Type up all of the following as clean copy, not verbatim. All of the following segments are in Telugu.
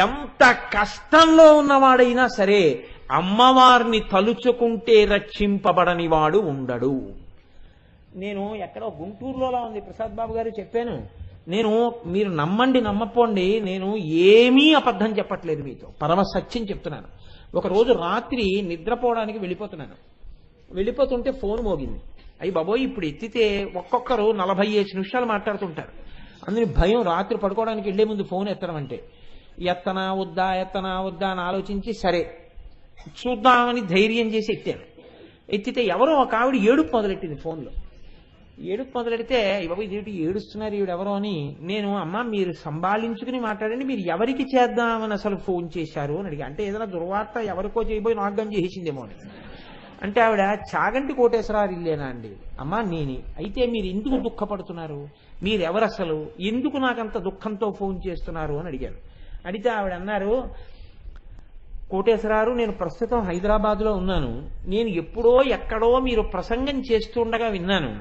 ఎంత కష్టంలో ఉన్నవాడైనా సరే అమ్మవారిని తలుచుకుంటే రక్షింపబడని వాడు ఉండడు. నేను ఎక్కడో గుంటూరులో ఉంది ప్రసాద్ బాబు గారు చెప్పాను. నేను మీరు నమ్మండి నమ్మపోండి, నేను ఏమీ అబద్ధం చెప్పట్లేదు, మీతో పరమ సత్యం చెప్తున్నాను. ఒకరోజు రాత్రి నిద్రపోవడానికి వెళ్ళిపోతుంటే ఫోన్ మోగింది. అయ్యి బాబోయ్, ఇప్పుడు ఎత్తితే ఒక్కొక్కరు 45 నిమిషాలు మాట్లాడుతుంటారు. అందుని భయం రాత్రి పడుకోవడానికి వెళ్లే ముందు ఫోన్ ఎత్తడం అంటే. ఎత్తనా వద్దా అని ఆలోచించి సరే చూద్దామని ధైర్యం చేసి ఎత్తితే ఎవరో ఒక ఆవిడ ఏడుపు మొదలెట్టింది ఫోన్లో. ఏడుపు మొదలెడితే బాబు ఇదేంటి ఏడుస్తున్నారు ఈవిడెవరో అని. నేను అమ్మ మీరు సంభాళించుకుని మాట్లాడండి, మీరు ఎవరికి చేద్దామని అసలు ఫోన్ చేశారు అని అడిగా. అంటే ఏదైనా దుర్వార్త ఎవరికో చేయబోయి నాగం చేసేసిందేమో అని. అంటే ఆవిడ చాగంటి కోటేశ్వరారు ఇల్లేనా అండి? అమ్మా నేనే. అయితే మీరు ఎందుకు దుఃఖపడుతున్నారు, మీరెవరు అసలు, ఎందుకు నాకంత దుఃఖంతో ఫోన్ చేస్తున్నారు అని అడిగారు. అడిగితే ఆవిడ అన్నారు, కోటేశ్వరారు నేను ప్రస్తుతం హైదరాబాద్లో ఉన్నాను, నేను ఎప్పుడో ఎక్కడో మీరు ప్రసంగం చేస్తుండగా విన్నాను.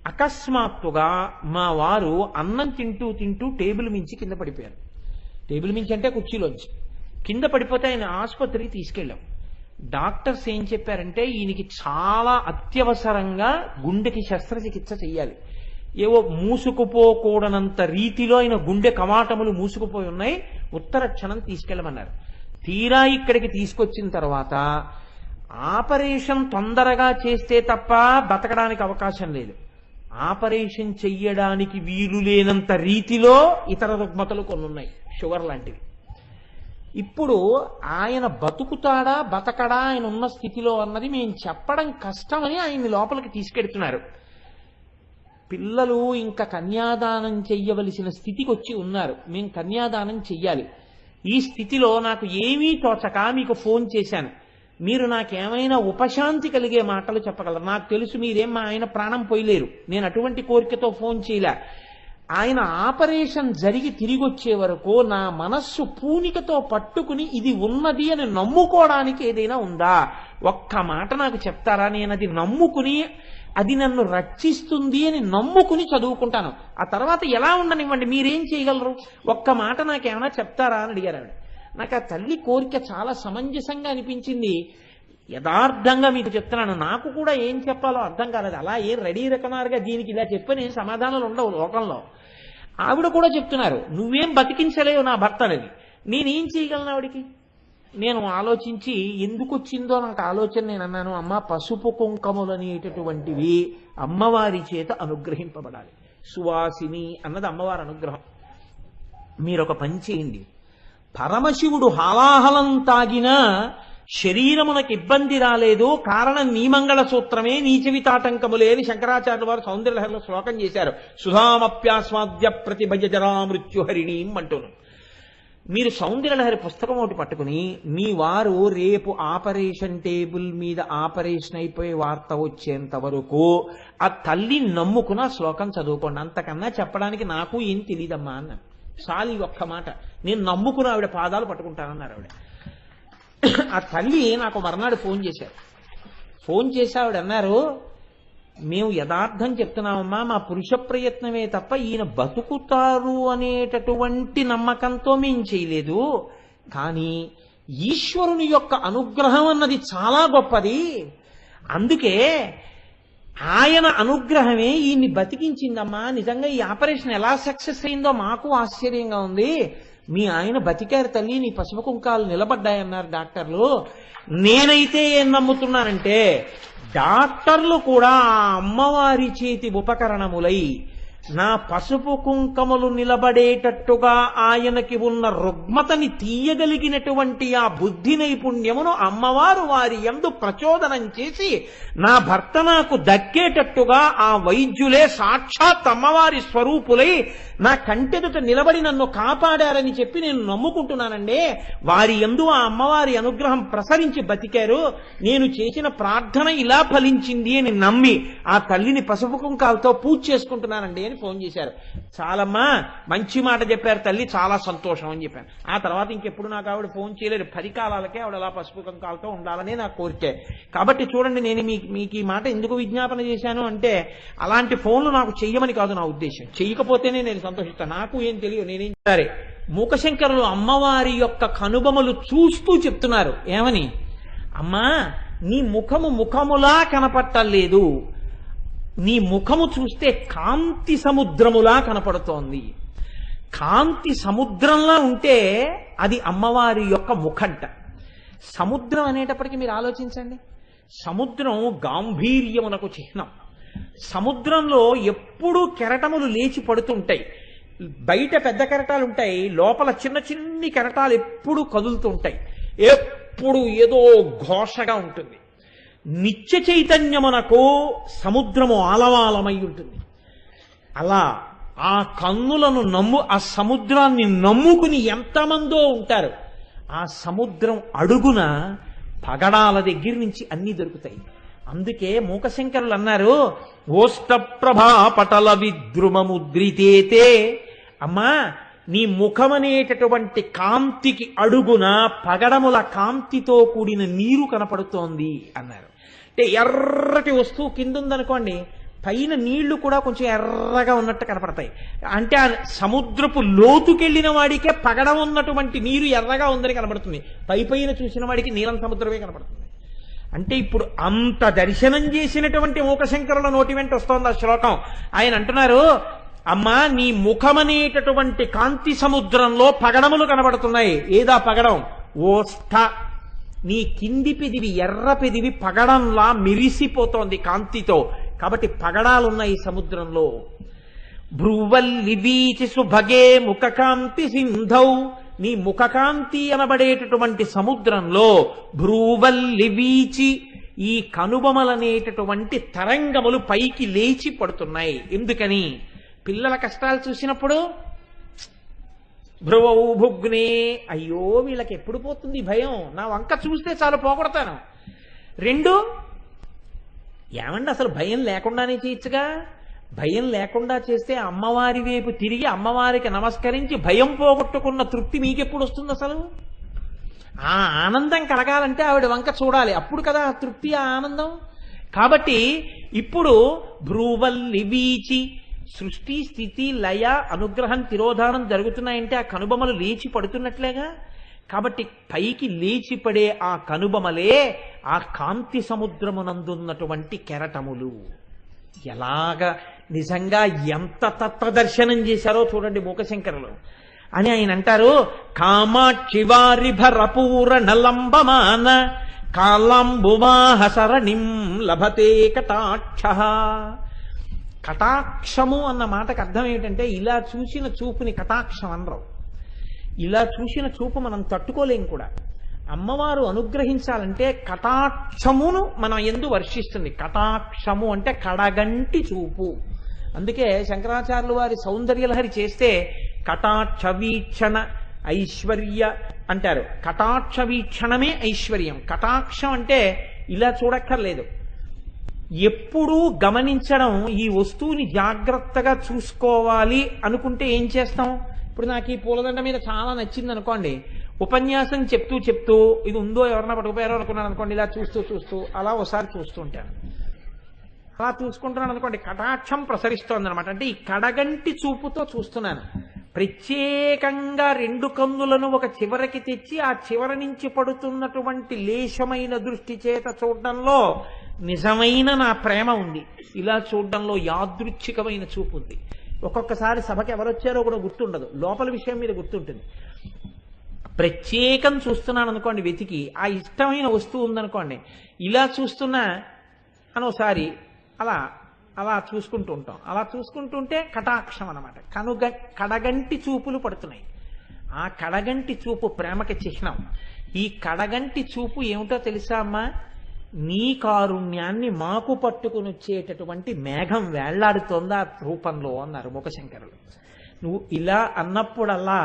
అకస్మాత్తుగా మా వారు అన్నం తింటూ టేబుల్ మించి కింద పడిపోయారు. టేబుల్ మించి అంటే కుర్చీలోంచి కింద పడిపోతే ఆయన ఆసుపత్రికి తీసుకెళ్ళాం. డాక్టర్స్ ఏం చెప్పారంటే ఈయనకి చాలా అత్యవసరంగా గుండెకి శస్త్రచికిత్స చెయ్యాలి. ఏవో మూసుకుపోకూడనంత రీతిలో ఆయన గుండె కవాటములు మూసుకుపోయి ఉన్నాయి, ఉత్తర క్షణం తీసుకెళ్ళమన్నారు. తీరా ఇక్కడికి తీసుకొచ్చిన తర్వాత ఆపరేషన్ తొందరగా చేస్తే తప్ప బతకడానికి అవకాశం లేదు. ఆపరేషన్ చెయ్యడానికి వీలు లేనంత రీతిలో ఇతర రుగ్మతలు కొన్ని ఉన్నాయి, షుగర్ లాంటివి. ఇప్పుడు ఆయన బతుకుతాడా బతకడా ఆయన ఉన్న స్థితిలో అన్నది మేము చెప్పడం కష్టమని ఆయన్ని లోపలికి తీసుకెడుతున్నారు. పిల్లలు ఇంకా కన్యాదానం చెయ్యవలసిన స్థితికి వచ్చి ఉన్నారు, మేము కన్యాదానం చెయ్యాలి. ఈ స్థితిలో నాకు ఏమీ తోచక మీకు ఫోన్ చేశాను. మీరు నాకేమైనా ఉపశాంతి కలిగే మాటలు చెప్పగలరు. నాకు తెలుసు మీరేం మా ఆయన ప్రాణం పోయలేరు, నేను అటువంటి కోరికతో ఫోన్ చేయలే. ఆయన ఆపరేషన్ జరిగి తిరిగి వచ్చే వరకు నా మనస్సు పూనికతో పట్టుకుని ఇది ఉన్నది అని నమ్ముకోవడానికి ఏదైనా ఉందా, ఒక్క మాట నాకు చెప్తారా? నేను అది నమ్ముకుని అది నన్ను రక్షిస్తుంది అని నమ్ముకుని చదువుకుంటాను. ఆ తర్వాత ఎలా ఉండనివ్వండి, మీరేం చేయగలరు, ఒక్క మాట నాకేమైనా చెప్తారా అని అడిగారు ఆవిడ. నాకు ఆ తల్లి కోరిక చాలా సమంజసంగా అనిపించింది. యథార్థంగా మీకు చెప్తున్నాను, నాకు కూడా ఏం చెప్పాలో అర్థం కాలేదు. అలా ఏం రెడీ రకమారుగా దీనికి ఇలా చెప్పని సమాధానాలు ఉండవు లోకంలో. ఆవిడ కూడా చెప్తున్నారు, నువ్వేం బతికించలేవు నా భర్త అనేది. నేనేం చేయగలను ఆవిడికి? నేను ఆలోచించి ఎందుకు వచ్చిందో నాకు ఆలోచన, నేను అన్నాను, అమ్మ పసుపు కుంకములు అనేటటువంటివి అమ్మవారి చేత అనుగ్రహింపబడాలి. సువాసిని అన్నది అమ్మవారి అనుగ్రహం. మీరు ఒక పని చేయండి, పరమశివుడు హాలాహలం తాగినా శరీరమునకు ఇబ్బంది రాలేదు, కారణం నీ మంగళ సూత్రమే నీచవితాటంకములే అని శంకరాచార్యుల వారు సౌందర్యలహరిలో శ్లోకం చేశారు. సుధామప్యాస్వాద్య ప్రతిభజ జరా మృత్యుహరిణీం అంటూను. మీరు సౌందర్యలహరి పుస్తకం ఒకటి పట్టుకుని మీ వారు రేపు ఆపరేషన్ టేబుల్ మీద ఆపరేషన్ అయిపోయే వార్త వచ్చేంత వరకు ఆ తల్లి నమ్ముకున్న శ్లోకం చదువుకోండి. అంతకన్నా చెప్పడానికి నాకు ఏం తెలియదమ్మా అన్నాను. చాలు ఈ ఒక్క మాట, నేను నమ్ముకున్న ఆవిడ పాదాలు పట్టుకుంటానన్నారు ఆవిడ. ఆ తల్లి నాకు మర్నాడు ఫోన్ చేశారు. ఫోన్ చేసి ఆవిడ అన్నారు, మేము యథార్థం చెప్తున్నామమ్మా, మా పురుష ప్రయత్నమే తప్ప ఈయన బతుకుతారు అనేటటువంటి నమ్మకంతో మేం చేయలేదు, కానీ ఈశ్వరుని యొక్క అనుగ్రహం అన్నది చాలా గొప్పది, అందుకే ఆయన అనుగ్రహమే ఈయన్ని బతికించిందమ్మా. నిజంగా ఈ ఆపరేషన్ ఎలా సక్సెస్ అయిందో మాకు ఆశ్చర్యంగా ఉంది. మీ ఆయన బతికారు తల్లి, నీ పసుపు కుంకాలు నిలబడ్డాయన్నారు డాక్టర్లు. నేనైతే ఏం నమ్ముతున్నానంటే డాక్టర్లు కూడా ఆ అమ్మవారి చేతి ఉపకరణములై నా పసుపు కుంకములు నిలబడేటట్టుగా ఆయనకి ఉన్న రుగ్మతని తీయగలిగినటువంటి ఆ బుద్ధి నైపుణ్యమును అమ్మవారు వారి యందు ప్రచోదనం చేసి నా భర్త నాకు దక్కేటట్టుగా ఆ వైద్యులే సాక్షాత్ అమ్మవారి స్వరూపులై నా కంటెదుట నిలబడి నన్ను కాపాడారని చెప్పి నేను నమ్ముకుంటున్నానండి. వారి యందు ఆ అమ్మవారి అనుగ్రహం ప్రసరించి బతికారు, నేను చేసిన ప్రార్థన ఇలా ఫలించింది అని నమ్మి ఆ తల్లిని పసుపు కుంకాలతో పూజ చేసుకుంటున్నానండి అని ఫోన్ చేశారు. చాలమ్మా, మంచి మాట చెప్పారు తల్లి, చాలా సంతోషం అని చెప్పాను. ఆ తర్వాత ఇంకెప్పుడు నాకు ఆవిడ ఫోన్ చేయలేదు. 10 కాలాలకే ఆవిడ అలా పసుపు కుంకాలతో ఉండాలనే నా కోరికే. కాబట్టి చూడండి, నేను మీకు ఈ మాట ఎందుకు విజ్ఞాపన చేశాను అంటే అలాంటి ఫోన్లు నాకు చెయ్యమని కాదు నా ఉద్దేశం. చెయ్యకపోతేనే నేను సంతోషిస్తాను, నాకు ఏం తెలియదు, నేనేం సరే మూకశంకరులు అమ్మవారి యొక్క కనుబొమలు చూస్తూ చెప్తున్నారు ఏమని, అమ్మా నీ ముఖము ముఖములా కనపట్టలేదు, నీ ముఖము చూస్తే కాంతి సముద్రములా కనపడుతోంది. కాంతి సముద్రంలా ఉంటే అది అమ్మవారి యొక్క ముఖంట. సముద్రం అనేటప్పటికీ మీరు ఆలోచించండి, సముద్రం గాంభీర్యమునకు చిహ్నం. సముద్రంలో ఎప్పుడూ కెరటములు లేచి పడుతుంటాయి. బయట పెద్ద కెరటాలు ఉంటాయి, లోపల చిన్న చిన్ని కెరటాలు ఎప్పుడూ కదులుతుంటాయి. ఎప్పుడు ఏదో ఘోషగా ఉంటుంది. నిత్య చైతన్యమునకు సముద్రము ఆలవాలమై ఉంటుంది. అలా ఆ కన్నులను ఆ సముద్రాన్ని నమ్ముకుని ఎంతమందో ఉంటారు. ఆ సముద్రం అడుగున పగడాల దగ్గర నుంచి అన్ని దొరుకుతాయి. అందుకే మూకశంకరులు అన్నారు, ఓష్టప్రభా పటల విద్రుమముద్రితేతే, అమ్మా నీ ముఖమనేటటువంటి కాంతికి అడుగున పగడముల కాంతితో కూడిన నీరు కనపడుతోంది అన్నారు. అంటే ఎర్రటి వస్తువు కింద ఉందనుకోండి, పైన నీళ్లు కూడా కొంచెం ఎర్రగా ఉన్నట్టు కనపడతాయి. అంటే ఆ సముద్రపు లోతుకెళ్లిన వాడికే పగడం ఉన్నటువంటి నీరు ఎర్రగా ఉందని కనపడుతుంది, పైన చూసిన వాడికి నీలం సముద్రమే కనపడుతుంది. అంటే ఇప్పుడు అంత దర్శనం చేసినటువంటి మూకశంకరుల నోటి వెంట వస్తోంది ఆ శ్లోకం. ఆయన అంటున్నారు, అమ్మా నీ ముఖమనేటటువంటి కాంతి సముద్రంలో పగడములు కనబడుతున్నాయి. ఏదా పగడం? ఓష్ఠ, నీ కింది పెదివి ఎర్ర పెదివి పగడంలా మెరిసిపోతోంది కాంతితో, కాబట్టి పగడాలున్నాయి సముద్రంలో. భ్రువల్లి వీచి సుభగే ముఖకాంతి సింధౌ, నీ ముఖకాంతి అనబడేటటువంటి సముద్రంలో భ్రువల్లి వీచి ఈ కనుబొమలనేటటువంటి తరంగములు పైకి లేచి పడుతున్నాయి. ఎందుకని? పిల్లల కష్టాలు చూసినప్పుడు భ్రువౌ భుగ్నే, అయ్యో వీళ్ళకి ఎప్పుడు పోతుంది భయం, నా వంక చూస్తే చాలు పోగొడతాను. రెండు, ఏమండి అసలు భయం లేకుండానే చేయొచ్చుగా, భయం లేకుండా చేస్తే అమ్మవారి వైపు తిరిగి అమ్మవారికి నమస్కరించి భయం పోగొట్టుకున్న తృప్తి మీకెప్పుడు వస్తుంది? అసలు ఆ ఆనందం కలగాలంటే ఆవిడ వంక చూడాలి, అప్పుడు కదా ఆ తృప్తి, ఆ ఆనందం. కాబట్టి ఇప్పుడు భ్రువల్లి వీచి, సృష్టి స్థితి లయ అనుగ్రహం తిరోధానం జరుగుతున్నాయంటే ఆ కనుబొమలు లేచి పడుతున్నట్లేగా. కాబట్టి పైకి లేచి పడే ఆ కనుబొమలే ఆ కాంతి సముద్రమునందున్నటువంటి కెరటములు. ఎలాగా నిజంగా ఎంత తత్వదర్శనం చేశారో చూడండి మూకశంకరులు అని ఆయన అంటారు. కామాక్షి వారి భరపూర నలంబమాన కాళంబువాహ సరణిం లభతే కటాక్ష. కటాక్షము అన్న మాటకు అర్థం ఏమిటంటే, ఇలా చూసిన చూపుని కటాక్షం అనరు. ఇలా చూసిన చూపు మనం తట్టుకోలేం కూడా. అమ్మవారు అనుగ్రహించాలంటే కటాక్షమును మనం ఎందు వర్షిస్తుంది. కటాక్షము అంటే కడగంటి చూపు. అందుకే శంకరాచార్యులు వారి సౌందర్యలహరి చేస్తే కటాక్ష వీక్షణ ఐశ్వర్య అంటారు. కటాక్ష వీక్షణమే ఐశ్వర్యం. కటాక్షం అంటే ఇలా చూడక్కర్లేదు, ఎప్పుడూ గమనించడం. ఈ వస్తువుని జాగ్రత్తగా చూసుకోవాలి అనుకుంటే ఏం చేస్తాం? ఇప్పుడు నాకు ఈ పూలదండ మీద చాలా నచ్చింది అనుకోండి, ఉపన్యాసం చెప్తూ చెప్తూ ఇది ఉందో ఎవరన్నా పట్టుకుపోయారో అనుకున్నాను అనుకోండి, ఇలా చూస్తూ చూస్తూ అలా ఒకసారి చూస్తూ ఉంటాను. అలా చూసుకుంటున్నాను అనుకోండి, కటాక్షం ప్రసరిస్తోంది అనమాట. అంటే ఈ కడగంటి చూపుతో చూస్తున్నాను. ప్రత్యేకంగా రెండు కన్నులను ఒక చివరికి తెచ్చి ఆ చివరి నుంచి పడుతున్నటువంటి లేశమైన దృష్టి చేత చూడడంలో నిజమైన నా ప్రేమ ఉంది. ఇలా చూడడంలో యాదృచ్ఛికమైన చూపు ఉంది. ఒక్కొక్కసారి సభకి ఎవరొచ్చారో కూడా గుర్తుండదు, లోపల విషయం మీద గుర్తుంటుంది. ప్రత్యేకం చూస్తున్నాను అనుకోండి, వెతికి ఆ ఇష్టమైన వస్తువు ఉందనుకోండి, ఇలా చూస్తున్నా అని ఒకసారి అలా అలా చూసుకుంటూ ఉంటాం. అలా చూసుకుంటుంటే కటాక్షం అనమాట. కడగంటి చూపులు పడుతున్నాయి. ఆ కడగంటి చూపు ప్రేమకి చిహ్నం. ఈ కడగంటి చూపు ఏమిటో తెలుసా అమ్మా? నీ కారుణ్యాన్ని మాకు పట్టుకుని వచ్చేటటువంటి మేఘం వేళ్లాడుతోందా రూపంలో అన్నారు మూకశంకరులు. నువ్వు ఇలా అన్నప్పుడల్లా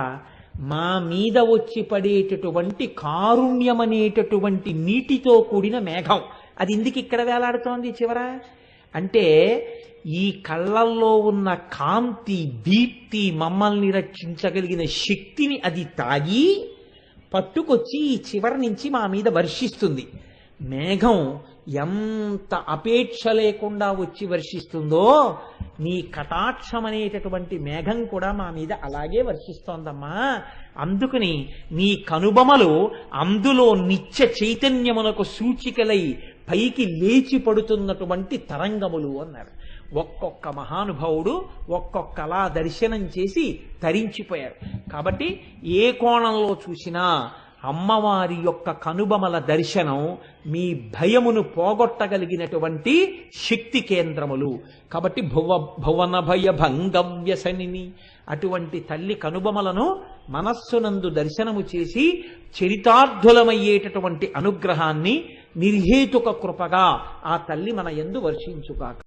మా మీద వచ్చి పడేటటువంటి కారుణ్యమనేటటువంటి నీటితో కూడిన మేఘం అది ఎందుకు ఇక్కడ వేలాడుతోంది చివర అంటే, ఈ కళ్ళల్లో ఉన్న కాంతి దీప్తి మమ్మల్ని రక్షించగలిగిన శక్తిని అది తాగి పట్టుకొచ్చి ఈ చివరి నుంచి మా మీద వర్షిస్తుంది. మేఘం ఎంత అపేక్ష లేకుండా వచ్చి వర్షిస్తుందో నీ కటాక్షం అనేటటువంటి మేఘం కూడా మా మీద అలాగే వర్షిస్తోందమ్మా. అందుకని నీ కనుబొమలు అందులో నిత్య చైతన్యమునకు సూచికలై పైకి లేచి పడుతున్నటువంటి తరంగములు అన్నారు. ఒక్కొక్క మహానుభావుడు ఒక్కొక్కలా దర్శనం చేసి తరించిపోయారు. కాబట్టి ఏ కోణంలో చూసినా అమ్మవారి యొక్క కనుబొమల దర్శనం మీ భయమును పోగొట్టగలిగినటువంటి శక్తి కేంద్రములు. కాబట్టి భువన భయ భంగవ్యసనిని అటువంటి తల్లి కనుబొమలను మనస్సునందు దర్శనము చేసి చరితార్థులమయ్యేటటువంటి అనుగ్రహాన్ని నిర్హేతుక కృపగా ఆ తల్లి మన యందు వర్షించుగాక.